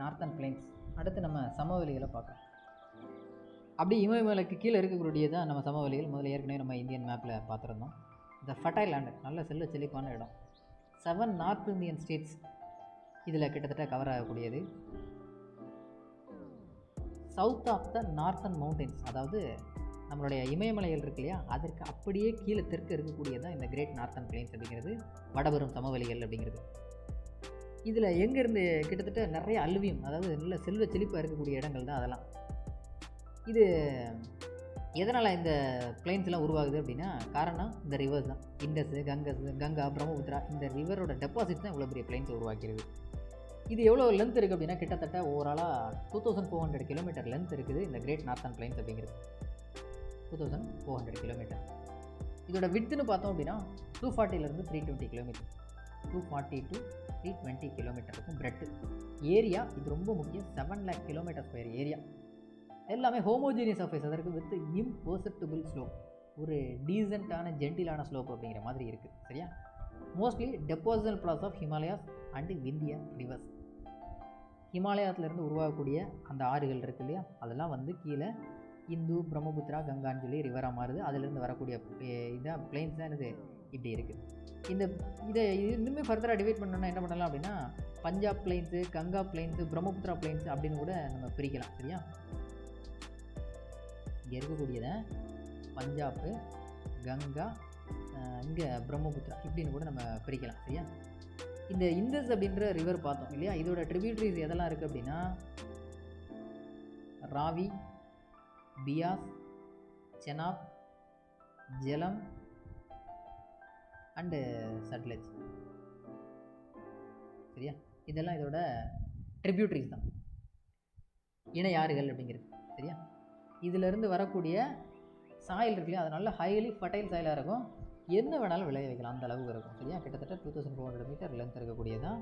Northern plains. அடுத்து நம்ம சமவெளிகளை பார்க்கலாம். அப்படி இமயமலைக்கு கீழே இருக்கக்கூடிய தான் நம்ம சமவெளிகள். முதல்ல ஏற்கனவே நம்ம இந்தியன் மேப்பில் பார்த்துருந்தோம். இந்த ஃபர்டைல் லேண்டு, நல்ல செல்ல செழிப்பான இடம். 7 நார்த் இந்தியன் ஸ்டேட்ஸ் இதில் கிட்டத்தட்ட கவர் ஆகக்கூடியது. South of the northern mountains, அதாவது நம்மளுடைய இமயமலைகள் இருக்கு இல்லையா, அதற்கு அப்படியே கீழே தெற்கு இருக்கக்கூடியதான் இந்த கிரேட் நார்த்தன் பிளைன்ஸ் அப்படிங்கிறது, வடபெரும் சமவெளிகள் அப்படிங்கிறது. இதில் எங்கேருந்து கிட்டத்தட்ட நிறைய அலுவியம், அதாவது நல்ல செல்வ செழிப்பாக இருக்கக்கூடிய இடங்கள் தான் அதெல்லாம். இது எதனால் இந்த பிளைன்ஸ்லாம் உருவாகுது அப்படின்னா, காரணம் இந்த ரிவர்ஸ் தான். இண்டஸ், கங்கா, பிரம்மபுத்திரா, இந்த ரிவரோட டெபாசிட் தான் இவ்வளோ பெரிய பிளைன்ஸ் உருவாக்கிறது. இது எவ்வளோ லென்த் இருக்குது அப்படின்னா, கிட்டத்தட்ட ஓவராலாக 2400 கிலோமீட்டர் லென்த் இருக்குது இந்த கிரேட் நார்த்தன் பிளைன்ஸ் அப்படிங்கிறது. 2400 கிலோமீட்டர். இதோட விட்த்துன்னு பார்த்தோம் அப்படின்னா 240லேருந்து 320 கிலோமீட்டர். 240 to 320 கிலோமீட்டர் இருக்கும் பிரெட்டு. ஏரியா இது ரொம்ப முக்கியம், 7 lakh கிலோமீட்டர் ஸ்கொயர் ஏரியா. எல்லாமே ஹோமோஜீனியஸ் சர்ஃபேஸ், அதற்கு வித் இம்பர்செப்டிபிள் ஸ்லோப், ஒரு டீசென்ட்டான ஜென்டிலான ஸ்லோப் அப்படிங்கிற மாதிரி இருக்குது. சரியா? Mostly depositional process of Himalayas and Vindhya rivers. ஹிமாலயத்துலேருந்து உருவாகக்கூடிய அந்த ஆறுகள் இருக்குது இல்லையா, அதெல்லாம் வந்து கீழே இந்து, பிரம்மபுத்திரா, கங்கான்னு சொல்லி ரிவராக மாறுது. அதிலேருந்து வரக்கூடிய இதான் பிளைன்ஸ் தான் இது இப்படி இருக்குது. இதை இன்னுமே ஃபர்தராக டிவைட் பண்ணணும்னா என்ன பண்ணலாம் அப்படின்னா, Punjab plains, Ganga plains, Brahmaputra plains அப்படின்னு கூட நம்ம பிரிக்கலாம். சரியா? இங்கே இருக்கக்கூடியதை பஞ்சாப்பு, கங்கா, இங்கே பிரம்மபுத்திரா இப்படின்னு கூட நம்ம பிரிக்கலாம். சரியா? இந்த இந்தஸ் அப்படின்ற ரிவர் பார்த்தோம் இல்லையா, இதோட ட்ரிபியூட்டரிஸ் எதெல்லாம் இருக்குது அப்படின்னா, ராவி, பியாஸ், செனாப், ஜலம் அண்டு சட்லஜ். சரியா? இதெல்லாம் இதோட ட்ரிபியூட்டரிஸ் தான், இணை ஆறுகள் அப்படிங்கிறது. சரியா? இதிலிருந்து வரக்கூடிய சாயில் இருக்கு இல்லையா, அது நல்ல ஹைலி ஃபர்டைல் சாயிலாக இருக்கும். என்ன வேணாலும் விளைய வைக்கலாம், அந்த அளவுக்கு இருக்கும். சரியா? கிட்டத்தட்ட 2400 மீட்டர் லென்த் இருக்கக்கூடியதான்.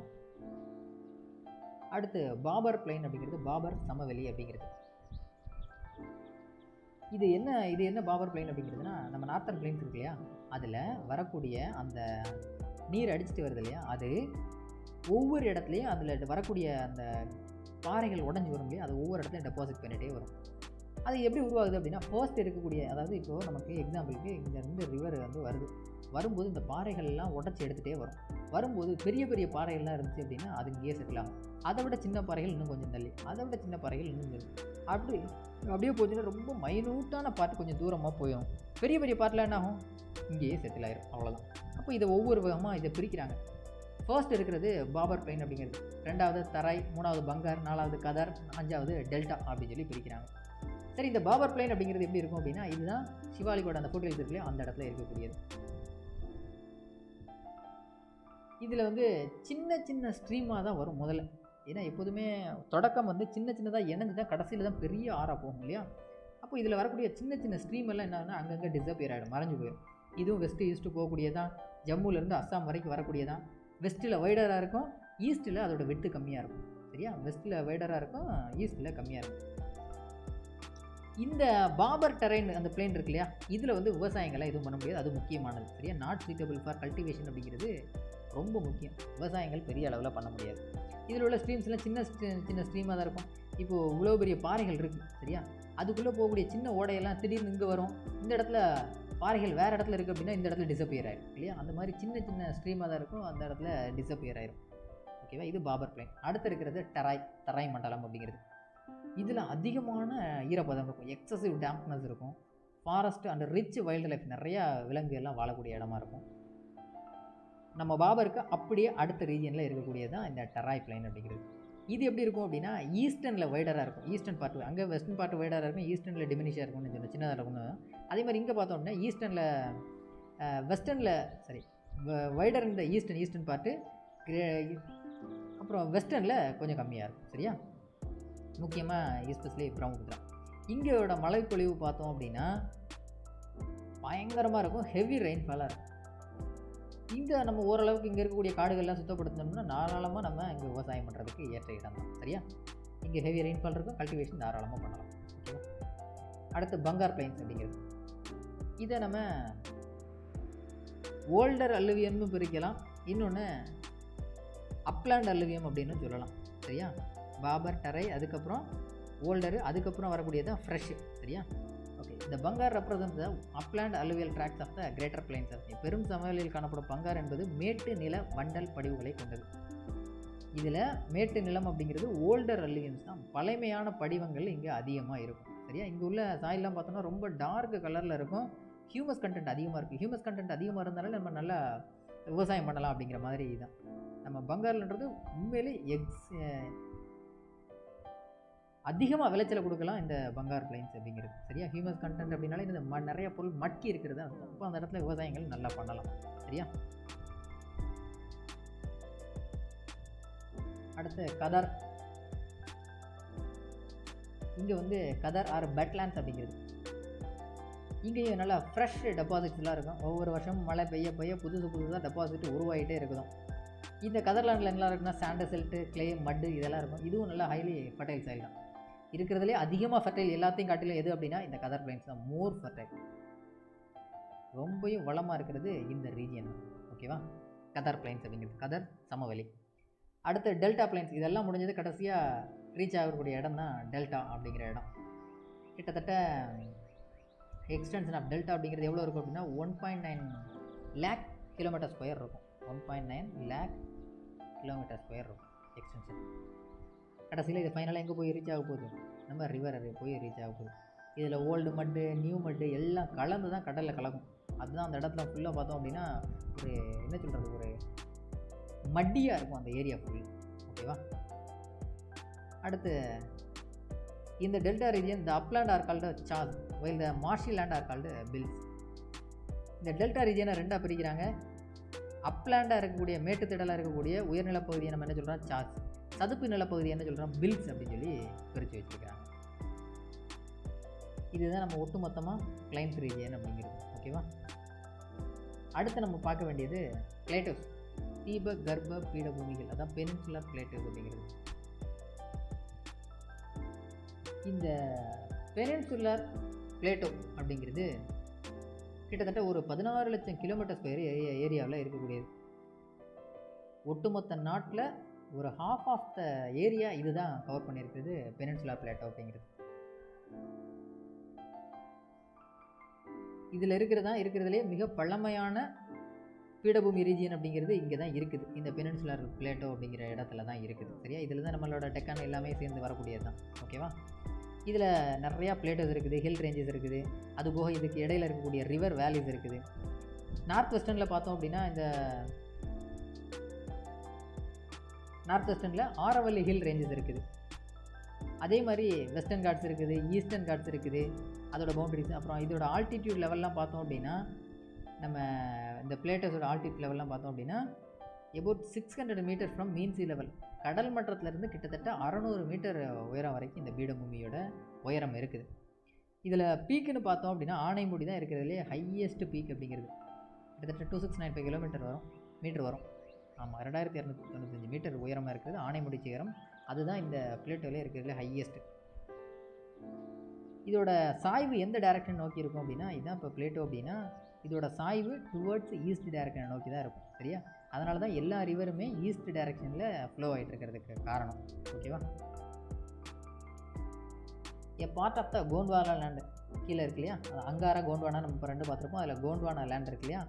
அடுத்து பாபர் பிளைன் அப்படிங்கிறது, பாபர் சமவெளி அப்படிங்கிறது. இது என்ன பாபர் பிளைன் அப்படிங்கிறதுனா, நம்ம நார்த்தன் பிளைன்ஸ் இருக்கு இல்லையா, அதில் வரக்கூடிய அந்த நீர் அடிச்சுட்டு வருது இல்லையா, அது ஒவ்வொரு இடத்துலையும் அதில் வரக்கூடிய அந்த பாறைகள் உடஞ்சி வரும் இல்லையா, அது ஒவ்வொரு இடத்துலையும் டெபாசிட் பண்ணிகிட்டே வரும். அது எப்படி உருவாகுது அப்படின்னா, ஃபர்ஸ்ட் இருக்கக்கூடிய, அதாவது இப்போது நமக்கு எக்ஸாம்பிளுக்கு இங்கேருந்து ரிவர் வந்து வரும்போது இந்த பாறைகள்லாம் உடச்சி எடுத்துகிட்டே வரும்போது பெரிய பெரிய பாறைகள்லாம் இருந்துச்சு அப்படின்னா அது இங்கேயே செட்டில் ஆகும். அதை விட சின்ன பாறைகள் இன்னும் கொஞ்சம் தள்ளி, அதை விட சின்ன பாறைகள் இன்னும் தள்ளி, அப்படியே போச்சுன்னா ரொம்ப மைனூட்டான பார்ட் கொஞ்சம் தூரமாக போயிடும். பெரிய பெரிய பார்ட்டில் என்ன ஆகும், இங்கேயே செட்டில் ஆயிரும். அவ்வளோதான். அப்போ இதை ஒவ்வொரு விதமாக இதை பிரிக்கிறாங்க. ஃபர்ஸ்ட் இருக்கிறது பாபர் பிளைன் அப்படிங்கிறது, 2வது தராய், 3வது பங்கார், 4வது கதர், 5வது டெல்டா அப்படின்னு சொல்லி பிரிக்கிறாங்க. சரி, இந்த பாபர் பிளைன் அப்படிங்கிறது எப்படி இருக்கும் அப்படின்னா, இதுதான் சிவாலிக்கோட அந்த ஃபுட்ஹில்ஸ் இருக்குல்லையா, அந்த இடத்துல இருக்கக்கூடியது. இதில் வந்து சின்ன சின்ன ஸ்ட்ரீமாக தான் வரும் முதல்ல. ஏன்னா எப்போதுமே தொடக்கம் வந்து சின்ன சின்னதாக இணைஞ்சு தான் கடைசியில் தான் பெரிய ஆறாக போகும் இல்லையா. அப்போ இதில் வரக்கூடிய சின்ன சின்ன ஸ்ட்ரீம் எல்லாம் என்னன்னா அங்கங்கே டிஸப்பியர் ஆகிடும், மறைஞ்சு போயிடும். இதுவும் வெஸ்ட்டு ஈஸ்ட்டு போகக்கூடியதான், ஜம்முலேருந்து அஸ்ஸாம் வரைக்கும் வரக்கூடியதான். வெஸ்ட்டில் வைடராக இருக்கும், ஈஸ்ட்டில் அதோட வெட்டு கம்மியாக இருக்கும். சரியா? வெஸ்ட்டில் வைடராக இருக்கும், ஈஸ்ட்டில் கம்மியாக இருக்கும். இந்த பாபர் டெரைன் அந்த பிளைன் இருக்கு இல்லையா, இதில் வந்து விவசாயங்கள்லாம் எதுவும் பண்ண முடியாது, அது முக்கியமானது. சரியா? நாட் சூட்டபிள் ஃபார் கல்டிவேஷன் அப்படிங்கிறது ரொம்ப முக்கியம். விவசாயங்கள் பெரிய அளவில் பண்ண முடியாது. இதில் உள்ள ஸ்ட்ரீம்ஸ்லாம் சின்ன சின்ன ஸ்ட்ரீமாக தான் இருக்கும். இப்போது இவ்வளோ பெரிய பாறைகள் இருக்குது. சரியா? அதுக்குள்ளே போகக்கூடிய சின்ன ஓடையெல்லாம் திடீர்னு இங்கே வரும், இந்த இடத்துல பாறைகள் வேறு இடத்துல இருக்குது அப்படின்னா இந்த இடத்துல டிஸப்பியர் ஆகிடும் இல்லையா. அந்த மாதிரி சின்ன சின்ன ஸ்ட்ரீமாக தான் இருக்கும், அந்த இடத்துல டிஸப்பியர் ஆகிடும். ஓகேவா? இது பாபர் பிளைன். அடுத்து இருக்கிறது தராய் மண்டலம் அப்படிங்கிறது. இதில் அதிகமான ஈரப்பதம் இருக்கும், எக்ஸசிவ் டேம்ப்னஸ் இருக்கும், forest and rich wild life, நிறையா விலங்கு எல்லாம் வாழக்கூடிய இடமா இருக்கும். நம்ம பாபருக்கு அப்படியே அடுத்த ரீஜனில் இருக்கக்கூடியது தான் இந்த டெராய் பிளைன் அப்படிங்கிறது. இது எப்படி இருக்கும் அப்படின்னா, ஈஸ்டர்னில் வைடராக இருக்கும். ஈஸ்டர்ன் பார்ட் அங்கே வெஸ்டர்ன் பார்ட் வைடராக இருக்கும், ஈஸ்டர்னில் டிமினிஷாக இருக்கும்னு சொன்ன சின்னதாக இருக்கும்னு. அதே மாதிரி இங்கே பார்த்தோம்னா ஈஸ்டர்னில் வெஸ்டர்னில் வைடர் இந்த ஈஸ்டர்ன் பார்ட்டு, அப்புறம் வெஸ்டர்னில் கொஞ்சம் கம்மியாக இருக்கும். சரியா? முக்கியமாக எஸ்பெஷலி பிரம்மபுத்திரா. இங்கேயோட மழைப்பொழிவு பார்த்தோம் அப்படின்னா பயங்கரமாக இருக்கும், ஹெவி ரெயின்ஃபாலாக இருக்கும். இங்கே நம்ம ஓரளவுக்கு இங்கே இருக்கக்கூடிய காடுகள்லாம் சுத்தப்படுத்தணும்னா தாராளமாக நம்ம இங்கே விவசாயம் பண்ணுறதுக்கு ஏற்ற இடம் தான். சரியா? இங்கே ஹெவி ரெயின்ஃபால் இருக்கும், கல்டிவேஷன் தாராளமாக பண்ணலாம். ஓகேவா? அடுத்து பங்கார் பிளைன்ஸ் அப்படிங்கிறது. இதை நம்ம ஓல்டர் அல்லுவியம்னு பிரிக்கலாம், இன்னொன்று அப்லாண்ட் அல்லுவியம் அப்படின்னு சொல்லலாம். சரியா? பாபர், டரை, அதுக்கப்புறம் ஓல்டரு, அதுக்கப்புறம் வரக்கூடியது தான் ஃப்ரெஷ். சரியா? ஓகே. இந்த bhangar represent the upland alluvial tracts of the greater plains of பெரும் சமவெளியில் காணப்படும் பங்கார் என்பது மேட்டு நில வண்டல் படிவுகளை கொண்டது. இதில் மேட்டு நிலம் அப்படிங்கிறது ஓல்டர் அலுவியன்ஸ் தான், பழமையான படிவங்கள் இங்கே அதிகமாக இருக்கும். சரியா? இங்கே உள்ள சாயிலெலாம் பார்த்தோம்னா ரொம்ப டார்க் கலரில் இருக்கும், ஹியூமஸ் கண்டென்ட் அதிகமாக இருக்குது. ஹியூமஸ் கண்டென்ட் அதிகமாக இருந்தாலும் நம்ம நல்லா விவசாயம் பண்ணலாம் அப்படிங்கிற மாதிரி தான். நம்ம பங்கார்ன்றது உண்மையிலே அதிகமாக விளைச்சலை கொடுக்கலாம் இந்த பங்கார் பிளைன்ஸ் அப்படிங்கிறது. சரியா? ஹியூமஸ் கண்டென்ட் அப்படின்னாலே இந்த நிறைய பொருள் மட்கி இருக்கிறது அர்த்தம். அப்போ அந்த இடத்துல விவசாயங்கள் நல்லா பண்ணலாம். சரியா? அடுத்து கதர். இங்கே வந்து கதர் ஆர் பெட்லாண்ட்ஸ் அப்படிங்கிறது. இங்கேயும் நல்லா ஃப்ரெஷ் டெபாசிட்ஸ்லாம் இருக்கும். ஒவ்வொரு வருஷமும் மழை பெய்ய பெய்ய புதுசாக டெபாசிட் உருவாகிட்டே இருக்குதும். இந்த கதர்லாண்டில் என்ன இருக்குன்னா சாண்டு, செல்ட்டு, கிளே, மட்டு இதெல்லாம் இருக்கும். இதுவும் நல்லா ஹைலி ஃபர்டைல் சாயில் தான். இருக்கிறதுலே அதிகமாக ஃபர்டைல் எல்லாத்தையும் காட்டிலும் எது அப்படின்னா இந்த கதர் பிளைன்ஸ் தான் மோர் ஃபர்டைல். ரொம்பவும் வளமாக இருக்கிறது இந்த ரீஜியன். ஓகேவா? கதர் பிளைன்ஸ் அப்படிங்கிறது, கதர் சமவெளி. அடுத்து டெல்டா பிளைன்ஸ். இதெல்லாம் முடிஞ்சது கடைசியாக ரீச் ஆகக்கூடிய இடம் தான் டெல்டா அப்படிங்கிற இடம். கிட்டத்தட்ட எக்ஸ்டென்ஷன் ஆஃப் டெல்டா அப்படிங்கிறது எவ்வளோ இருக்கும் அப்படின்னா 1.9 lakh கிலோமீட்டர் ஸ்கொயர் இருக்கும். 1.9 lakh கிலோமீட்டர் ஸ்கொயர் இருக்கும் எக்ஸ்டென்ஷன். கடைசியில் இது ஃபைனலாக எங்கே போய் ரீச் ஆக போகுது? நம்ம ரிவர் போய் ரீச் ஆக போகுது. இதில் ஓல்டு மட்டு, நியூ மட்டு எல்லாம் கலந்து தான் கடலில் கலக்கும். அதுதான் அந்த இடத்துல ஃபுல்லாக பார்த்தோம் அப்படின்னா ஒரு என்ன சொல்கிறது, ஒரு மட்டியாக இருக்கும் அந்த ஏரியா ஃபுல். ஓகேவா? அடுத்து இந்த delta region the upland are called சாஸ் while the marshy land are called bils. இந்த டெல்டா ரீஜியனை ரெண்டாக பிரிக்கிறாங்க. அப்லாண்டாக இருக்கக்கூடிய மேட்டுத்திடலாக இருக்கக்கூடிய உயர்நிலப்பகுதியை நம்ம என்ன சொல்கிறோம்? சாஸ். சதுப்பு நிலப்பகுதி என்ன சொல்கிறோம்? பில்ஸ் அப்படின்னு சொல்லி பிரித்து வச்சுருக்கிறாங்க. இதுதான் நம்ம ஒட்டுமொத்தமாக பிளைன்ஸ் ரீஜியன் அப்படிங்கிறது. ஓகேவா? அடுத்து நம்ம பார்க்க வேண்டியது பிளேட்டோஸ், தீப கர்ப்ப பீடபூமிகள், அதான் பெனின்சுலர் பிளேட்டோஸ் அப்படிங்கிறது. இந்த பெனின்சுலர் பிளேட்டோ அப்படிங்கிறது கிட்டத்தட்ட ஒரு 16 லட்சம் கிலோமீட்டர் ஸ்கொயர் ஏரியாவில் இருக்கக்கூடியது. ஒட்டுமொத்த நாட்டில் ஒரு half ஆஃப் த ஏரியா இதுதான் கவர் பண்ணியிருக்குது பெனின்சுலர் பிளேட்டோ அப்படிங்கிறது. இதில் இருக்கிறதுலே மிக பழமையான பீடபூமி ரீஜியன் அப்படிங்கிறது இங்கே தான் இருக்குது. இந்த பெனின்சுலர் பிளேட்டோ அப்படிங்கிற இடத்துல தான் இருக்குது. சரியா? இதில் தான் நம்மளோட டெக்கான் எல்லாமே சேர்ந்து வரக்கூடியது தான். ஓகேவா? இதில் நிறையா பிளேட்டோஸ் இருக்குது, ஹில் ரேஞ்சஸ் இருக்குது. அதுபோக இதுக்கு இடையில் இருக்கக்கூடிய ரிவர் வேலிஸ் இருக்குது. நார்த் வெஸ்டர்னில் பார்த்தோம் அப்படின்னா இந்த நார்த் வெஸ்டர்னில் ஆரவல்லி ஹில் ரேஞ்சஸ் இருக்குது. அதே மாதிரி வெஸ்டர்ன் காட்ஸ் இருக்குது, ஈஸ்டர்ன் காட்ஸ் இருக்குது, அதோட பவுண்டரிஸ். அப்புறம் இதோட ஆல்டிடியூட் லெவல்லாம் பார்த்தோம் அப்படின்னா நம்ம இந்த பிளேட்டஸோட ஆல்டிடியூட் லெவல்லாம் பார்த்தோம் அப்படின்னா about 600 metre from mean sea level. கடல் மட்டத்திலேருந்து கிட்டத்தட்ட 600 மீட்டர் உயரம் வரைக்கும் இந்த பீடபூமியோட உயரம் இருக்குது. இதில் பீக்குன்னு பார்த்தோம் அப்படின்னா ஆனைமுடி தான் இருக்கிறதுலே ஹையஸ்ட் பீக் அப்படிங்கிறது. கிட்டத்தட்ட 2695 மீட்டர் வரும். ஆமாம், 2295 மீட்டர் உயரமாக இருக்கிறது ஆனைமுடி சிகரம். அதுதான் இந்த பிளேட்டோவிலே இருக்கிறதுல ஹையஸ்ட்டு. இதோட சாய்வு எந்த டைரக்ஷன் நோக்கி இருக்கும் அப்படின்னா, இதுதான் இப்போ பிளேட்டோ அப்படின்னா இதோட சாய்வு டுவர்ட்ஸ் ஈஸ்ட் டைரக்ஷனை நோக்கி தான் இருக்கும். சரியா? அதனால தான் எல்லா ரிவருமே ஈஸ்ட் டைரக்ஷனில் ஃப்ளோ ஆகிட்டு இருக்கிறதுக்கு காரணம். ஓகேவா? A part of the Gondwana land கீழே இருக்கு இல்லையா, அங்காரா கோண்ட்வானா நம்ம இப்போ 2 பார்த்துருப்போம். அதில் கோண்ட்வானா லேண்ட் இருக்கு இல்லையா,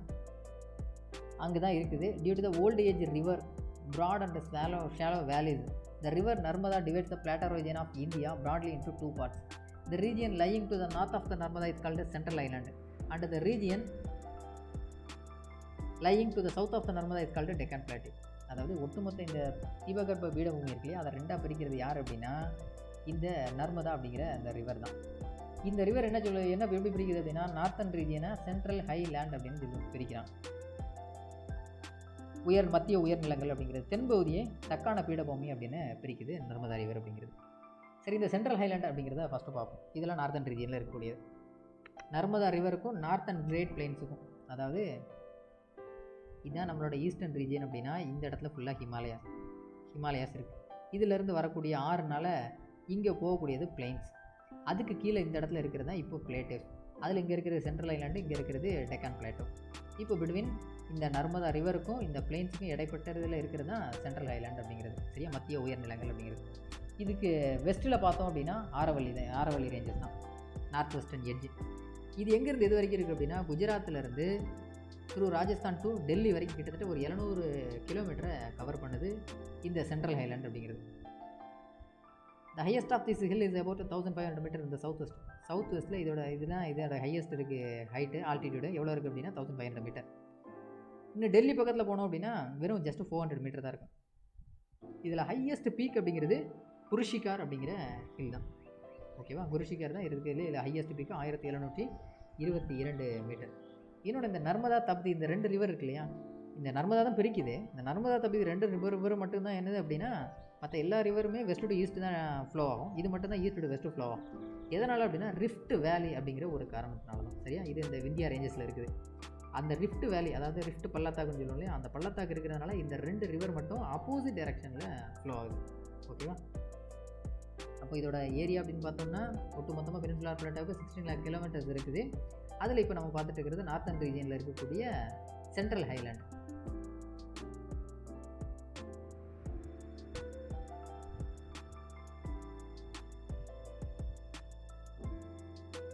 அங்கே தான் இருக்குது. Due to the old age river broad and shallow valleys, the river Narmada divides the plateau region of India broadly into 2 parts. The region lying to the north of the Narmada is called the Central Island, and the region lying to the south of the Narmada is called the Deccan Plateau. அதாவது ஒட்டுமொத்த இந்த தீபகற்ப பீடபூமி இருக்கு இல்லையா, அதை ரெண்டாக பிரிக்கிறது யார் அப்படின்னா இந்த நர்மதா அப்படிங்கிற அந்த ரிவர் தான். இந்த ரிவர் என்ன எப்படி பிரிக்குது அப்படின்னா நார்த்தன் ரீஜியனை சென்ட்ரல் ஹை லேண்ட் அப்படின்னு சொல்லி பிரிக்கிறான். மத்திய உயர்நிலங்கள் அப்படிங்கிறது, தென்பகுதியை தக்கான பீடபூமி அப்படின்னு பிரிக்குது நர்மதா ரிவர் அப்படிங்கிறது. சரி, இந்த சென்ட்ரல் ஹைலேண்ட் அப்படிங்கிறத ஃபஸ்ட்டு பார்ப்போம். இதெல்லாம் நார்த்தன் ரீஜியனில் இருக்கக்கூடியது. நர்மதா ரிவருக்கும் நார்த்தன் கிரேட் பிளைன்ஸுக்கும், அதாவது இதுதான் நம்மளோட ஈஸ்டர்ன் ரீஜியன் அப்படின்னா இந்த இடத்துல ஃபுல்லாக ஹிமாலயாஸ் இருக்குது. இதிலேருந்து வரக்கூடிய ஆறுனால இங்கே போகக்கூடியது பிளைன்ஸ். அதுக்கு கீழே இந்த இடத்துல இருக்கிறது தான் இப்போ பிளேட்டோஸ். அதில் இங்கே இருக்கிறது சென்ட்ரல் ஐலாண்டு, இங்கே இருக்கிறது டெக்கான் பிளேட்டோ. இப்போ பிட்வீன் இந்த நர்மதா ரிவருக்கும் இந்த பிளெயின்ஸுக்கும் இடைப்பட்டதில் இருக்கிறது தான் சென்ட்ரல் ஹைலேண்ட் அப்படிங்கிறது. சரியா, மத்திய உயர்நிலங்கள் அப்படிங்கிறது. இதுக்கு வெஸ்ட்டில் பார்த்தோம் அப்படின்னா ஆரவல்லி ரேஞ்சஸ் தான், நார்த் வெஸ்டர்ன் எட்ஜ். இது எங்கேருந்து எது வரைக்கும் இருக்குது அப்படின்னா, குஜராத்திலேருந்து த்ரூ ராஜஸ்தான் டு டெல்லி வரைக்கும் கிட்டத்தட்ட ஒரு 700 கிலோமீட்டரை கவர் பண்ணுது இந்த சென்ட்ரல் ஹைலேண்ட் அப்படிங்கிறது. The highest of this hill is about 1500 metre இந்த சவுத் வெஸ்ட்டில் இதோட ஹையஸ்ட் இருக்குது. ஹைட்டு ஆல்டிடியூடு எவ்வளோ இருக்குது அப்படின்னா 1500 மீட்டர். இன்னும் டெல்லி பக்கத்தில் போனோம் அப்படின்னா வெறும் ஜஸ்ட் 400 மீட்டர் தான் இருக்கும். இதில் ஹையஸ்ட் பீக் அப்படிங்கிறது குருஷிகார் அப்படிங்கிற ஹில் தான். ஓகேவா, குருஷிகார் தான் இருக்கிறதுல இதில் ஹையஸ்ட் பீக்கு 1722 மீட்டர். இன்னொன்று இந்த நர்மதா தப்தி, இந்த 2 ரிவர் இருக்கு இல்லையா, இந்த நர்மதா தான் பிரிக்குது. இந்த நர்மதா தப்தி 2 ரிவர் மட்டும்தான் என்னது அப்படின்னா, மற்ற எல்லா ரிவருமே வெஸ்ட் டு ஈஸ்ட் தான் ஃப்ளோ ஆகும். இது மட்டும் தான் ஈஸ்ட் டு வெஸ்ட்டு ஃப்ளோ ஆகும். எதனால் அப்படின்னா ரிஃப்ட் வேலி அப்படிங்கிற ஒரு காரணத்தினால தான். சரியா, இது இந்த விந்தியா ரேஞ்சஸில் இருக்குது. அந்த ரிஃப்ட் வேலி, அதாவது ரிஃப்ட் பள்ளத்தாக்குன்னு சொல்லுவோம் இல்லையா, அந்த பள்ளத்தாக்கு இருக்கிறதுனால இந்த 2 ரிவர் மட்டும் ஆப்போசிட் டைரக்ஷனில் ஃப்ளோ ஆகுது. ஓகேவா, அப்போ இதோட ஏரியா அப்படின்னு பார்த்தோம்னா ஒட்டு மொத்தமாக பெனின்சுலர் பிளாட்டோவுக்கு 16 lakh கிலோமீட்டர்ஸ் இருக்குது. அதில் இப்போ நம்ம பார்த்துட்டு இருக்கிறது நார்த்தன் ரீஜியனில் இருக்கக்கூடிய சென்ட்ரல் ஹைலேண்ட்.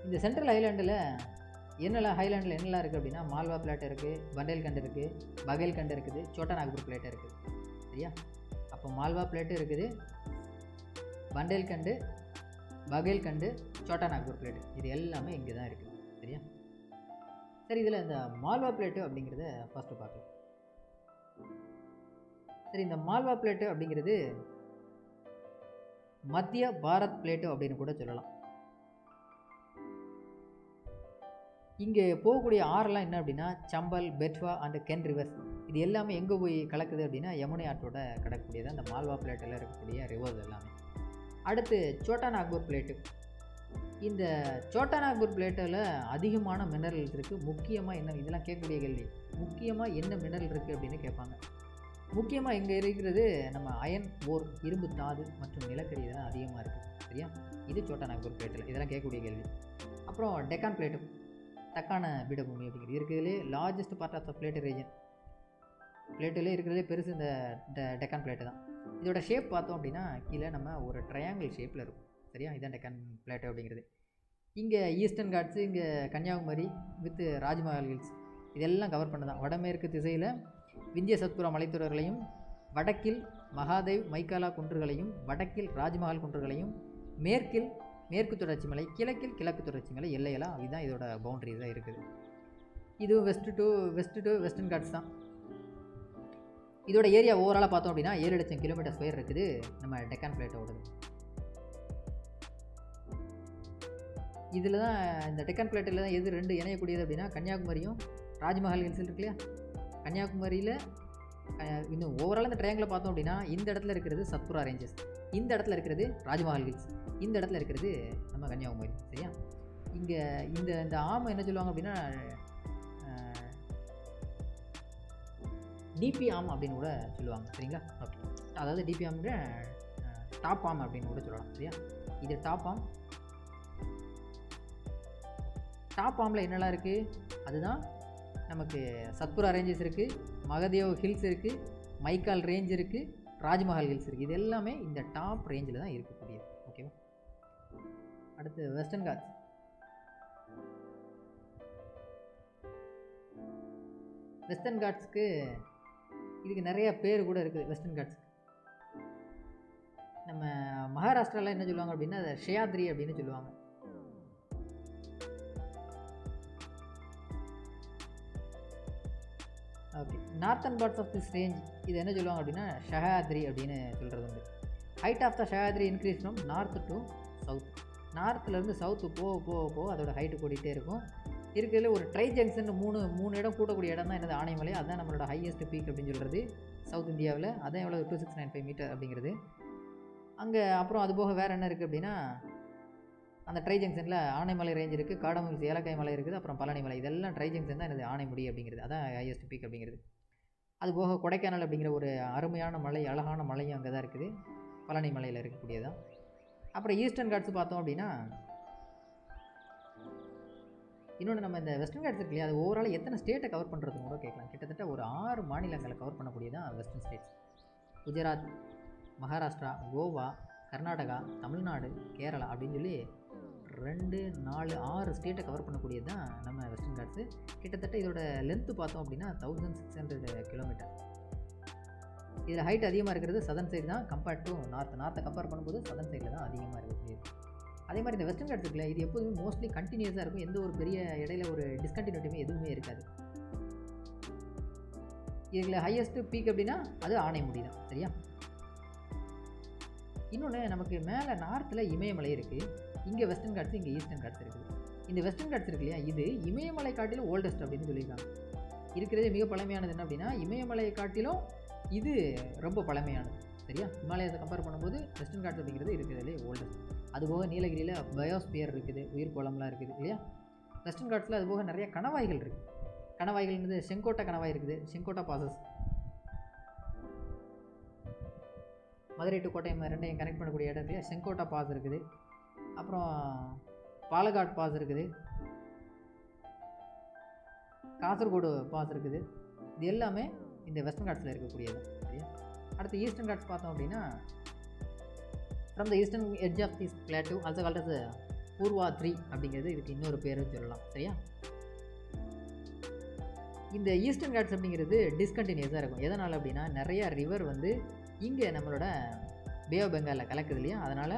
இந்த சென்ட்ரல் ஹைலேண்டில் ஹைலேண்டில் என்னெல்லாம் இருக்குது அப்படின்னா, மால்வா பிளாட் இருக்குது, பண்டேல்கண்ட் இருக்குது, பகேல்கண்ட் இருக்குது, சோட்டா நாக்பூர் பிளேட் இருக்குது. சரியா, அப்போ மால்வா பிளேட்டு இருக்குது, பண்டேல்கண்டு, பகேல்கண்டு, சோட்டா நாக்பூர் பிளேட்டு, இது எல்லாமே இங்கே தான் இருக்குது. சரியா, சரி, இதில் இந்த மால்வா பிளேட்டு அப்படிங்கிறத ஃபஸ்ட்டு பார்க்கலாம். சரி, இந்த மால்வா பிளேட்டு அப்படிங்கிறது மத்திய பாரத் பிளேட்டு அப்படின்னு கூட சொல்லலாம். இங்கே போகக்கூடிய ஆறெல்லாம் என்ன அப்படின்னா, சம்பல், பெட்வா அண்டு கென் ரிவர்ஸ், இது எல்லாமே எங்கே போய் கலக்குது அப்படின்னா யமுனை ஆற்றோட கடக்கக்கூடியது அந்த மால்வா பிளேட்டில் இருக்கக்கூடிய ரிவர்ஸ் எல்லாமே. அடுத்து சோட்டா நாக்பூர் பிளேட்டு. இந்த சோட்டா நாக்பூர் பிளேட்டில் அதிகமான மினரல்ஸ் இருக்குது. முக்கியமாக என்ன, இதெல்லாம் கேட்கக்கூடிய கேள்வி, முக்கியமாக என்ன மினரல் இருக்குது அப்படின்னு கேட்பாங்க. முக்கியமாக இங்கே இருக்கிறது நம்ம அயன் ஓர், இரும்பு தாது மற்றும் நிலக்கரி, இதெல்லாம் அதிகமாக இருக்குது. சரியா, இது சோட்டா நாக்பூர் பிளேட்டில், இதெல்லாம் கேட்கக்கூடிய கேள்வி. அப்புறம் டெக்கான் பிளேட்டு, தக்கான பீடபூமி அப்படிங்கிறது இருக்கிறதுலே largest part of the plateau region. பிளேட்டிலே இருக்கிறதே பெருசு இந்த டெக்கான் பிளேட்டு தான். இதோட ஷேப் பார்த்தோம் அப்படின்னா கீழே நம்ம ஒரு ட்ரையாங்கிள் ஷேப்பில் இருக்கும். சரியா, இதுதான் டெக்கான் பிளேட்டு அப்படிங்கிறது. இங்கே ஈஸ்டர்ன் காட்ஸு, இங்கே கன்னியாகுமரி வித் ராஜ்மஹால் ஹில்ஸ், இதெல்லாம் கவர் பண்ணதான். வடமேற்கு திசையில் விந்திய சத்புரா மலைத்தொடர்களையும், வடக்கில் மகாதேவ் மைக்காலா குன்றுகளையும், வடக்கில் ராஜ்மஹால் குன்றுகளையும், மேற்கில் மேற்கு தொடர்ச்சி மலை, கிழக்கில் கிழக்கு தொடர்ச்சி மலை, எல்லையெல்லாம் இதுதான் இதோட பவுண்ட்ரிஸ் தான் இருக்குது. இது வெஸ்ட் டு வெஸ்டர்ன் காட்ஸ் தான். இதோட ஏரியா ஓவராலாக பார்த்தோம் அப்படின்னா 7 லட்சம் கிலோமீட்டர் ஸ்கொயர் இருக்குது நம்ம டெக்கான் பிளேட்டோடது. இதில் தான் இந்த டெக்கான் பிளேட்டில் தான் எது 2 இணையக்கூடியது அப்படின்னா, கன்னியாகுமரியும் ராஜ்மஹால் ஹில்ஸ் இருக்கு இல்லையா, கன்னியாகுமரியில் இன்னும் ஓவரால் இந்த ட்ரையாங்கில் பார்த்தோம் அப்படின்னா இந்த இடத்துல இருக்கிறது சத்புரா ரேஞ்சஸ், இந்த இடத்துல இருக்கிறது ராஜ்மஹால் ஹில்ஸ், இந்த இடத்துல இருக்கிறது நம்ம கன்னியாகுமரி. சரியா, இங்கே இந்த ஆம் என்ன சொல்லுவாங்க அப்படின்னா டிபி ஆம் அப்படின்னு கூட சொல்லுவாங்க. சரிங்களா, ஓகே, அதாவது டிபி ஆம்ன்ற டாப் ஆம் அப்படின்னு கூட சொல்லலாம். சரியா, இது டாப் ஆம். டாப் ஆமில் என்னெல்லாம் இருக்குது, அதுதான் நமக்கு சத்புரா ரேஞ்சஸ் இருக்குது, மகதேவ் ஹில்ஸ் இருக்குது, மைக்கால் ரேஞ்ச் இருக்குது, ராஜ்மஹால் ஹில்ஸ் இருக்குது. இது எல்லாமே இந்த டாப் ரேஞ்சில் தான் இருக்கக்கூடியது. ஓகேவா, அடுத்து வெஸ்டர்ன் காட்ஸ். வெஸ்டர்ன் காட்ஸ்க்கு இதுக்கு நிறைய பேர் கூட இருக்குது. வெஸ்டர்ன் காட்ஸ்க்கு நம்ம மகாராஷ்டிராவில் என்ன சொல்லுவாங்க அப்படின்னா அதை ஷயாத்ரி அப்படின்னு சொல்லுவாங்க. Okay, northern parts of this range இது என்ன சொல்லுவாங்க அப்படின்னா ஷஹாத்ரி அப்படின்னு சொல்கிறது உண்டு. Height of the Sahyadri increase from north to south. நார்த்துலேருந்து சவுத்து போக அதோட ஹைட்டு கூட்டிகிட்டே இருக்கும். இருக்கிறதுல ஒரு ட்ரை ஜங்ஷன் மூணு இடம் கூட்டக்கூடிய இடம் தான் என்னது ஆனைமலை. அதுதான் நம்மளோட ஹையஸ்ட் பீக் அப்படின்னு சொல்கிறது சவுத் இந்தியாவில். அதான் எவ்வளோ 2695 மீட்டர் அப்படிங்கிறது. அங்கே அப்புறம் அது போக வேறு என்ன இருக்குது அப்படின்னா அந்த ட்ரை ஜங்ஷனில் ஆனைமலை ரேஞ்ச் இருக்குது, காடமல்ஸ் ஏலக்காய் மலை இருக்குது, அப்புறம் பழனி மலை, இதெல்லாம் ட்ரை ஜங்ஷன் தான் எனது ஆனைமுடி அப்படிங்கிறது. அதான் ஹையஸ்ட் பீக் அப்படிங்கிறது. அது போக கொடைக்கானல் அப்படிங்கிற ஒரு அருமையான மலை, அழகான மலையும் அங்கே தான் இருக்குது, பழனி மலையில் இருக்கக்கூடியதான். அப்புறம் ஈஸ்டர்ன் காட்ஸ் பார்த்தோம் அப்படின்னா இன்னொன்று நம்ம இந்த வெஸ்டர்ன் காட்ஸ் இருக்கு இல்லையா, அது ஓவரால் எத்தனை ஸ்டேட்டை கவர் பண்ணுறதுன்னு கூட கேட்கலாம். கிட்டத்தட்ட ஒரு 6 மாநிலங்களை கவர் பண்ணக்கூடியதான் வெஸ்டர்ன் ஸ்டேட்ஸ். குஜராத், மகாராஷ்டிரா, கோவா, கர்நாடகா, தமிழ்நாடு, கேரளா அப்படின்னு சொல்லி 2, 4, 6 ஸ்டேட்டை கவர் பண்ணக்கூடியது தான் நம்ம வெஸ்டர்ன் காட்ஸு. கிட்டத்தட்ட இதோட லென்த்து பார்த்தோம் அப்படின்னா 1600 கிலோமீட்டர். இதில் ஹைட் அதிகமாக இருக்கிறது சதன் சைடு தான் கம்பேர்ட் டு நார்த்தை கம்பேர் பண்ணும்போது சதன் சைடில் தான் அதிகமாக இருக்கக்கூடியது. அதே மாதிரி இந்த வெஸ்டர்ன் காட்ஸ் இருக்குல்ல, இது எப்போதுமே மோஸ்ட்லி கண்டினியூஸாக இருக்கும். எந்த ஒரு பெரிய இடையில ஒரு டிஸ்கண்டினியூட்டியுமே எதுவுமே இருக்காது. இதில் ஹையஸ்ட்டு பீக் அப்படின்னா அது ஆனைமுடி தான். சரியா? இன்னொன்று நமக்கு மேலே நார்த்தில் இமயமலை இருக்குது, இங்கே வெஸ்டர்ன் காட்ஸ், இங்கே ஈஸ்டர்ன் காட்ஸ் இருக்குது. இந்த வெஸ்டர்ன் காட்ஸ் இருக்கு இல்லையா, இது இமயமலை காட்டிலும் ஓல்டஸ்ட் அப்படின்னு சொல்லியிருக்காங்க. இருக்கிறதே மிக பழமையானது என்ன அப்படின்னா இமயமலையை காட்டிலும் இது ரொம்ப பழமையானது. சரியா? ஹிமாலயத்தை கம்பேர் பண்ணும்போது வெஸ்டர்ன் காட்ஸ் அப்படிங்கிறது இருக்கிறதுலே ஓல்டஸ்ட். அதுபோக நீலகிரியில் பயோஸ்பியர் இருக்குது, உயிர் கோளம்லாம் இருக்குது இல்லையா. வெஸ்டர்ன் காட்ஸில் அதுபோக நிறைய கணவாய்கள் இருக்குது. கணவாய்கள்ன்றது செங்கோட்டை கணவாய் இருக்குது, செங்கோட்டா பாசஸ். மதுரை டு கோட்டயம் ரெண்டையும் கனெக்ட் பண்ணக்கூடிய இடம் இல்லையா, செங்கோட்டா பாஸ் இருக்குது. அப்புறம் பாலக்காட் பாஸ் இருக்குது, காசர்கோடு பாஸ் இருக்குது. இது எல்லாமே இந்த வெஸ்டர்ன் காட்ஸில் இருக்கக்கூடியது. சரியா? அடுத்து ஈஸ்டர்ன் காட்ஸ் பார்த்தோம் அப்படின்னா from the eastern edge of this plateau also called as Purvadri அப்படிங்கிறது இதுக்கு இன்னொரு பேரும் சொல்லலாம். சரியா? இந்த ஈஸ்டர்ன் காட்ஸ் அப்படிங்கிறது டிஸ்கண்டினியூஸாக இருக்கும். எதனால் அப்படின்னா நிறையா ரிவர் வந்து இங்கே நம்மளோட பே ஆஃப் பெங்காலில் கலக்குது இல்லையா, அதனால்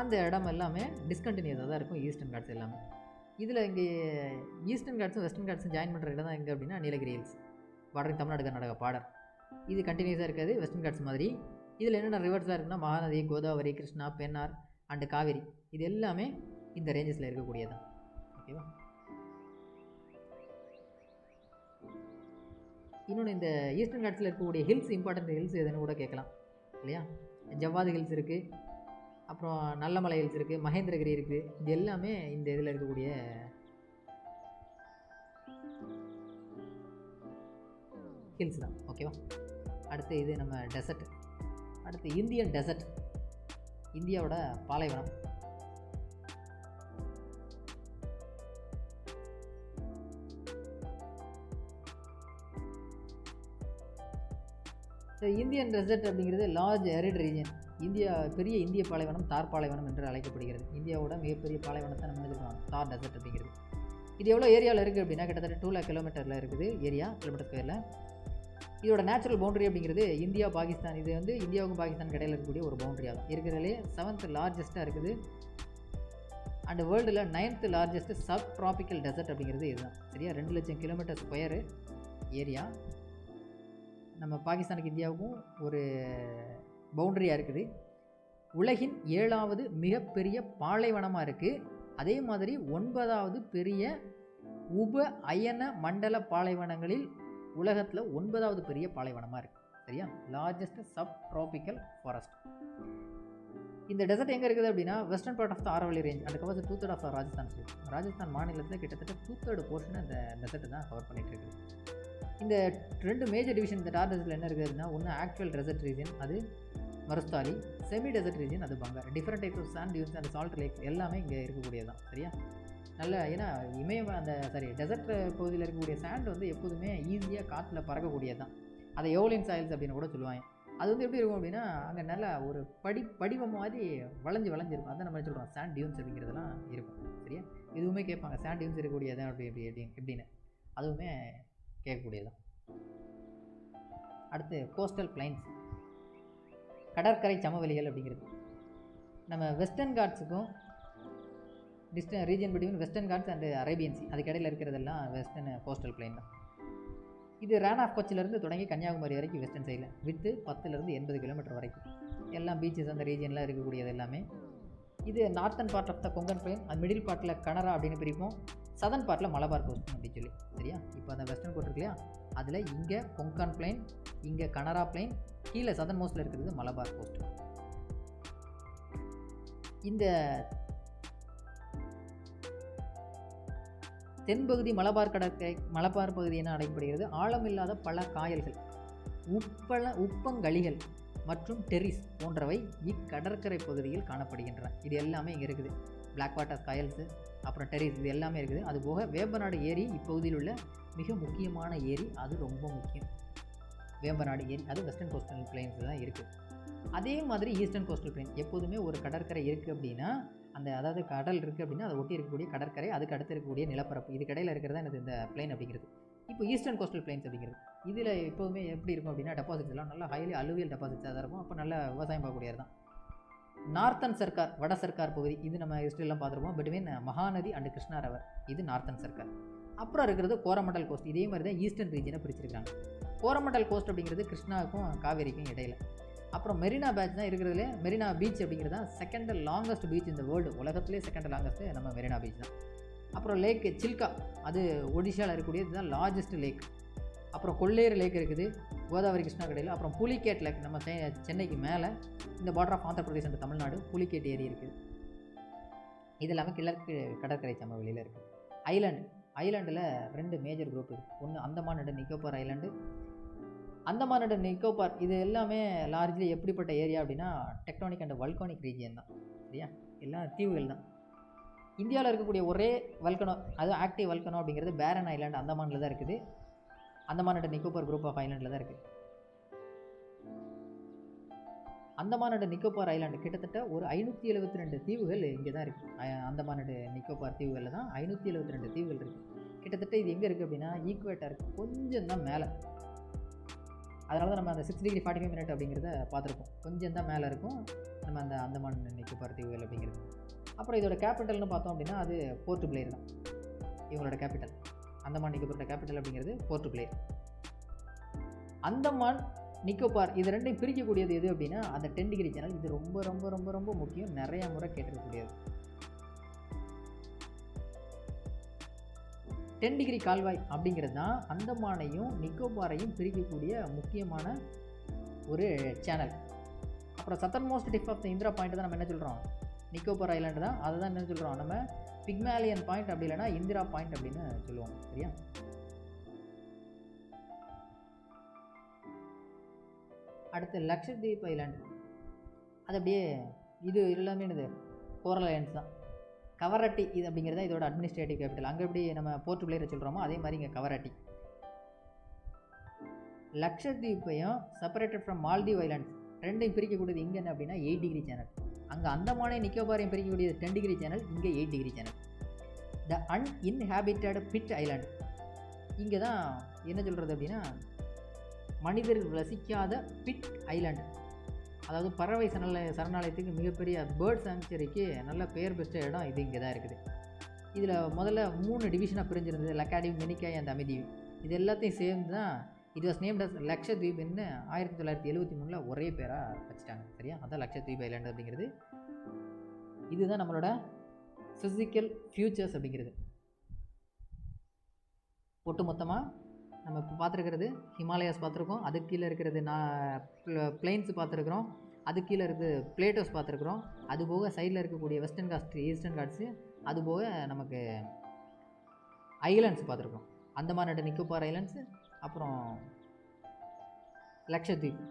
அந்த இடம் எல்லாமே டிஸ்கண்டினியூஸாக தான் இருக்கும் ஈஸ்டர்ன் காட்ஸ் எல்லாமே. இதில் இங்கே ஈஸ்டர்ன் காட்ஸும் வெஸ்டர்ன் காட்ஸும் ஜாயின் பண்ணுற இடம் தான் எங்கே அப்படின்னா Nilgiri hills border, Tamil Nadu Karnataka border. இது கண்டினியூஸாக இருக்காது வெஸ்டர்ன் காட்ஸ் மாதிரி. இதில் என்னென்ன ரிவர்ஸாக இருக்குன்னா மகாநதி, கோதாவரி, கிருஷ்ணா, பெண்ணார் அண்டு காவேரி. இது எல்லாமே இந்த ரேஞ்சஸில் இருக்கக்கூடியதான். ஓகேவா? இன்னொன்று இந்த ஈஸ்டர்ன் காட்ஸில் இருக்கக்கூடிய ஹில்ஸ், இம்பார்ட்டன்ட் ஹில்ஸ் எதுன்னு கூட கேட்கலாம் இல்லையா. ஜவ்வாது ஹில்ஸ் இருக்குது, அப்புறம் நல்லமலை ஹில்ஸ் இருக்குது, மகேந்திரகிரி இருக்குது. இது எல்லாமே இந்த இதில் இருக்கக்கூடிய ஹில்ஸ் தான். ஓகேவா? அடுத்து இது நம்ம டெசர்ட். அடுத்து இந்தியன் டெசர்ட், இந்தியாவோட பாலைவனம். இந்தியன் டெசர்ட் அப்படிங்கிறது லார்ஜ் அரிட் ரீஜன். பெரிய இந்திய பாலைவனம் தார் பாலைவனம் என்று அழைக்கப்படுகிறது. இந்தியாவோட மிகப்பெரிய பாலைவனத்தை நம்ம சொல்லுவாங்க தார் டெசர்ட் அப்படிங்கிறது. இது எவ்வளோ ஏரியாவில் இருக்குது அப்படின்னா கிட்டத்தட்ட 2 lakh கிலோமீட்டரில் இருக்குது ஏரியா, கிலோமீட்டர் ஸ்கொயரில். இதோட நேச்சுரல் பவுண்டரி அப்படிங்கிறது இந்தியா பாகிஸ்தான், இது வந்து இந்தியாவுக்கும் பாகிஸ்தான் இடையில் இருக்கக்கூடிய ஒரு பவுண்டரி ஆகும். இருக்கிறதுலே 7th லார்ஜஸ்ட்டாக இருக்குது. அண்ட் வேர்ல்டில் 9th largest sub tropical dessert அப்படிங்கிறது இதுதான். சரியா? 2 லட்சம் கிலோமீட்டர் ஸ்கொயரு ஏரியா. நம்ம பாகிஸ்தானுக்கு இந்தியாவுக்கும் ஒரு பவுண்டரியாக இருக்குது. உலகின் 7வது மிகப்பெரிய பாலைவனமாக இருக்குது. அதே மாதிரி 9வது பெரிய உப அயன மண்டல பாலைவனங்களில் உலகத்தில் 9வது பெரிய பாலைவனமாக இருக்குது. சரியா? Largest subtropical forest. இந்த டெசர்ட் எங்கே இருக்குது அப்படின்னா western part of the Aravalli range and covers 2/3 of Rajasthan state. Rajasthan மாநிலத்தில் கிட்டத்தட்ட 2/3 போர்ஷன் இந்த டெசர்ட் தான் கவர் பண்ணிகிட்டு இருக்குது. இந்த 2 மேஜர் டிவிஷன் இந்த டார் டெசர்ட்டில் என்ன இருக்குது அப்படின்னா, ஒன்று ஆக்சுவல் டெசர்ட் ரீஜன், அது மருஸ்தாலி. செமி டெசர்ட் ரீஜன் அது Bangar. Different types of sand dunes and salt lakes எல்லாமே இங்கே இருக்கக்கூடியது தான். சரியா? நல்ல ஏன்னா டெசர்ட் பகுதியில் இருக்கக்கூடிய சாண்ட் வந்து எப்போதுமே ஈஸியாக காற்றுல பறக்கக்கூடியது தான். அதை எவோலின் சாயில்ஸ் அப்படின்னு கூட சொல்லுவாங்க. அது வந்து எப்படி இருக்கும் அப்படின்னா அங்கே நல்லா ஒரு படிவம் மாதிரி வளைஞ்சிருக்கும். அதான் நம்ம சொல்கிறோம் சாண்ட் டியூன்ஸ் அப்படிங்கிறதுலாம் இருக்கும். சரியா? இதுவுமே கேட்பாங்க சாண்ட் டியூன்ஸ் இருக்கக்கூடியது எப்படின்னு, அதுவுமே கேட்கக்கூடியதான். அடுத்து கோஸ்டல் பிளைன்ஸ், கடற்கரை சமவெளிகள் அப்படிங்கிறது. நம்ம வெஸ்டர்ன் காட்ஸுக்கும் region between western Ghats and Arabian sea, அதுக்கு இடையில் இருக்கிறதெல்லாம் வெஸ்டர்ன் கோஸ்டல் பிளைன் தான். இது ரேன் ஆஃப் கட்சிலேருந்து தொடங்கி கன்னியாகுமரி வரைக்கும் வெஸ்டர்ன் சைடில் வித்து 10 to 80 கிலோமீட்டர் வரைக்கும் எல்லாம் பீச்சஸ் அந்த ரீஜனில் இருக்கக்கூடியது எல்லாமே. இது northern part of the Konkan plain, அது மிடில் பார்ட்டில் கனரா அப்படின்னு பிரிப்போம், சதன் பார்ட்டில் மலபார் கோஸ்ட் அப்படின்னு சொல்லி. சரியா? இப்போ அந்த வெஸ்டர்ன் கோட் இருக்கு இல்லையா, அதில் இங்கே கொங்கன் பிளைன், இங்கே கனரா பிளைன், கீழே சதன் மோஸ்ட்டில் இருக்கிறது மலபார் கோஸ்ட். இந்த தென்பகுதி மலபார் பகுதி என அழைக்கப்படுகிறது. ஆழமில்லாத பல காயல்கள், உப்பங்கழிகள் மற்றும் டெரிஸ் போன்றவை இக்கடற்கரை பகுதியில் காணப்படுகின்றன. இது எல்லாமே இங்கே இருக்குது. பிளாக் வாட்டர் காயல்ஸு, அப்புறம் டெரிஸ், இது எல்லாமே இருக்குது. அது போக வேம்பநாடு ஏரி இப்பகுதியில் உள்ள மிக முக்கியமான ஏரி, அது ரொம்ப முக்கியம். வேம்பநாடு ஏரி அது வெஸ்டர்ன் கோஸ்டல் பிளைன்ஸில் தான் இருக்குது. அதே மாதிரி ஈஸ்டர்ன் கோஸ்டல் பிளைன் எப்போதுமே ஒரு கடற்கரை இருக்குது அப்படின்னா அதாவது கடல் இருக்குது அப்படின்னா அதை ஒட்டி இருக்கக்கூடிய கடற்கரை, அதுக்கு அடுத்து இருக்கக்கூடிய நிலப்பரப்பு, இதுக்கு இடையில் இருக்கிறதா எனக்கு இந்த பிளைன் அப்படிங்கிறது. இப்போ ஈஸ்டர்ன் கோஸ்டல் பிளைன்ஸ் அப்படிங்கிறது இதில் எப்போதுமே எப்படி இருக்கும் அப்படின்னா டெபாசிட்ஸ் எல்லாம் நல்லா ஹைலி அலுவியல் டெபாசிட்ஸாக தான் இருக்கும். அப்போ நல்ல விவசாயம் பார்க்கக்கூடியது தான். நார்த்தன் சர்க்கார், வட சர்க்கார் பகுதி, இது நம்ம ஹிஸ்ட்ரிலாம் பார்த்துருப்போம். பிட்வீன் மகாநதி அண்ட் கிருஷ்ணா ரவர், இது நார்த்தன் சர்க்கார். அப்புறம் இருக்கிறது கோரமண்டல் கோஸ்ட். இதே மாதிரி தான் ஈஸ்டர்ன் ரீஜனை பிரிச்சிருக்காங்க. கோரமண்டல் கோஸ்ட் அப்படிங்கிறது கிருஷ்ணாவுக்கும் காவேரிக்கும் இடையில. அப்புறம் மெரினா பீச் தான் இருக்கிறதுலே. மெரினா பீச் அப்படிங்கிறது தான் செகண்ட் லாங்கஸ்ட் பீச் இந்த வேர்ல்டு, உலகத்திலே செகண்ட் லாங்கஸ்ட்டு நம்ம மெரினா பீச் தான். அப்புறம் லேக் சில்கா, அது ஒடிஷாவில் இருக்கக்கூடியது தான் லார்ஜஸ்ட் லேக். அப்புறம் கொள்ளேறு லேக் இருக்குது கோதாவரி கிருஷ்ணா கடையில். அப்புறம் புலிகேட் லேக் நம்ம சென்னைக்கு மேலே இந்த border of Andhra Pradesh and Tamil Nadu Pulicat ஏரி இருக்குது. இது எல்லாமே கிழக்கு கடற்கரை சமவெளியில் இருக்குது. ஐலாண்டில் 2 மேஜர் குரூப் இருக்குது. ஒன்று Andaman and Nicobar island. Andaman and Nicobar இது எல்லாமே லார்ஜ்லி எப்படிப்பட்ட ஏரியா அப்படின்னா டெக்டானிக் அண்ட் வல்கானிக் ரீஜியன் தான். சரியா, எல்லாம் தீவுகள் தான். இந்தியாவில் இருக்கக்கூடிய ஒரே வல்கனோ, அதுவும் ஆக்டிவ் வல்கனோ அப்படிங்கிறது பேரன் ஐலாண்டு அந்தமானில் தான் இருக்குது. Andaman and Nicobar group of ஐலாண்டில் தான் இருக்குது. அந்தமான் அண்ட் நிக்கோபார் ஐலாண்டு கிட்டத்தட்ட ஒரு 572 தீவுகள் இங்கே தான் இருக்குது. அந்தமான் அண்ட் நிக்கோபார் தீவுகளில் தான் 572 தீவுகள் இருக்குது. கிட்டத்தட்ட இது எங்கே இருக்குது அப்படின்னா ஈக்குவேட்டருக்கு கொஞ்சம் தான் மேலே. அதனால தான் நம்ம அந்த 6 டிகிரி 45 மினிட் அப்படிங்கிறத பார்த்துருக்கோம். கொஞ்சம் தான் மேலே இருக்கும் நம்ம அந்த அந்தமான் நிக்கோபார் தீவுகள் அப்படிங்கிறது. அப்புறம் இதோட கேபிட்டல்னு பார்த்தோம் அப்படின்னா அது போர்ட் பிளேயர் தான் இவங்களோட கேபிட்டல். அந்தமான் நிக்கோபாரோட கேபிட்டல் அப்படிங்கிறது போர்ட் பிளேயர். அந்தமான் நிக்கோபார் இது ரெண்டையும் பிரிக்கக்கூடியது எது அப்படின்னா அந்த 10 டிகிரி சேனல். இது ரொம்ப ரொம்ப ரொம்ப ரொம்ப முக்கியம், நிறைய முறை கேட்டிருக்கக்கூடியது. 10 டிகிரி கால்வாய் அப்படிங்கிறது தான் அந்தமானையும் நிக்கோபாரையும் பிரிக்கக்கூடிய முக்கியமான ஒரு சேனல். அப்புறம் southernmost tip of the Indira point தான் நம்ம என்ன சொல்கிறோம், நிக்கோபார் ஐலாண்டு தான். அதை தான் என்ன சொல்கிறோம் நம்ம பிக்மேலியன் பாயிண்ட், அப்படி இல்லைனா இந்திரா பாயிண்ட் அப்படின்னு சொல்லுவோம். சரியா, அடுத்து லக்ஷதீப் ஐலாண்டு. அது அப்படியே இது எல்லாமே என்னது கோரல் ஐலாண்ட்ஸ் தான். கவரட்டி இது அப்படிங்கிறது இதோட அட்மினிஸ்ட்ரேட்டிவ் கேபிட்டல். அங்கே எப்படி நம்ம போர்ட் பிளேயரை சொல்கிறோமோ அதே மாதிரி இங்கே கவரட்டி. லக்ஷதீப்பையும் செப்பரேட்டட் ஃப்ரம் மால்தீவ் ஐலாண்ட்ஸ் ரெண்டையும் பிரிக்கக்கூடியது இங்கே என்ன அப்படின்னா 8 டிகிரி சேனல். அங்கே அந்தமானையும் நிக்கோபாரையும் பிரிக்கக்கூடியது 10 டிகிரி சேனல், இங்கே 8 டிகிரி சேனல். த அன்இன்ஹாபிட்டட் பிட் ஐலாண்ட், இங்கே தான் என்ன சொல்கிறது அப்படின்னா மனிதர்கள் வசிக்காத பிட் ஐலாண்டு. அதாவது பறவை சரணாலயத்துக்கு மிகப்பெரிய பேர்ட் சாங்சுரிக்கு நல்ல பெயர் பெற்ற இடம் இது இங்கே தான் இருக்குது. இதில் முதல்ல 3 டிவிஷனாக பிரிஞ்சிருந்தது, லக்காடிவ், மினிக்காய் அண்ட் அமிதீவ். இது எல்லாத்தையும் சேர்ந்து தான் இட் வாஸ் நேம்ட் அஸ் லக்ஷதீப்னு 1973 ஒரே பேராக வச்சுட்டாங்க. சரியா, அதான் லக்ஷதீப் ஐலாண்டு அப்படிங்கிறது. இதுதான் நம்மளோட ஃபிசிக்கல் ஃபியூச்சர்ஸ் அப்படிங்கிறது. ஒட்டு மொத்தமாக நம்ம இப்போ பார்த்துருக்கிறது ஹிமாலயாஸ் பார்த்துருக்கோம், அதுக்கு கீழே இருக்கிறது பிளைன்ஸ் பார்த்துருக்குறோம், அதுக்கு கீழே இருக்குது பிளேட்டோஸ் பார்த்துருக்குறோம், அதுபோக சைடில் இருக்கக்கூடிய வெஸ்டர்ன் காட்ஸ், ஈஸ்டர்ன் காட்ஸு, அதுபோக நமக்கு ஐலாண்ட்ஸ் பார்த்துருக்கோம். அந்தமான் அண்ட் நிக்கோபார் ஐலாண்ட்ஸு, அப்புறம் லக்ஷதீப்,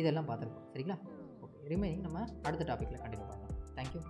இதெல்லாம் பார்த்துருக்கோம். சரிங்களா, ஓகே. ரிமைனிங் நம்ம அடுத்த டாப்பிக்கில் கண்டினியூ பண்ணலாம். தேங்க்யூ.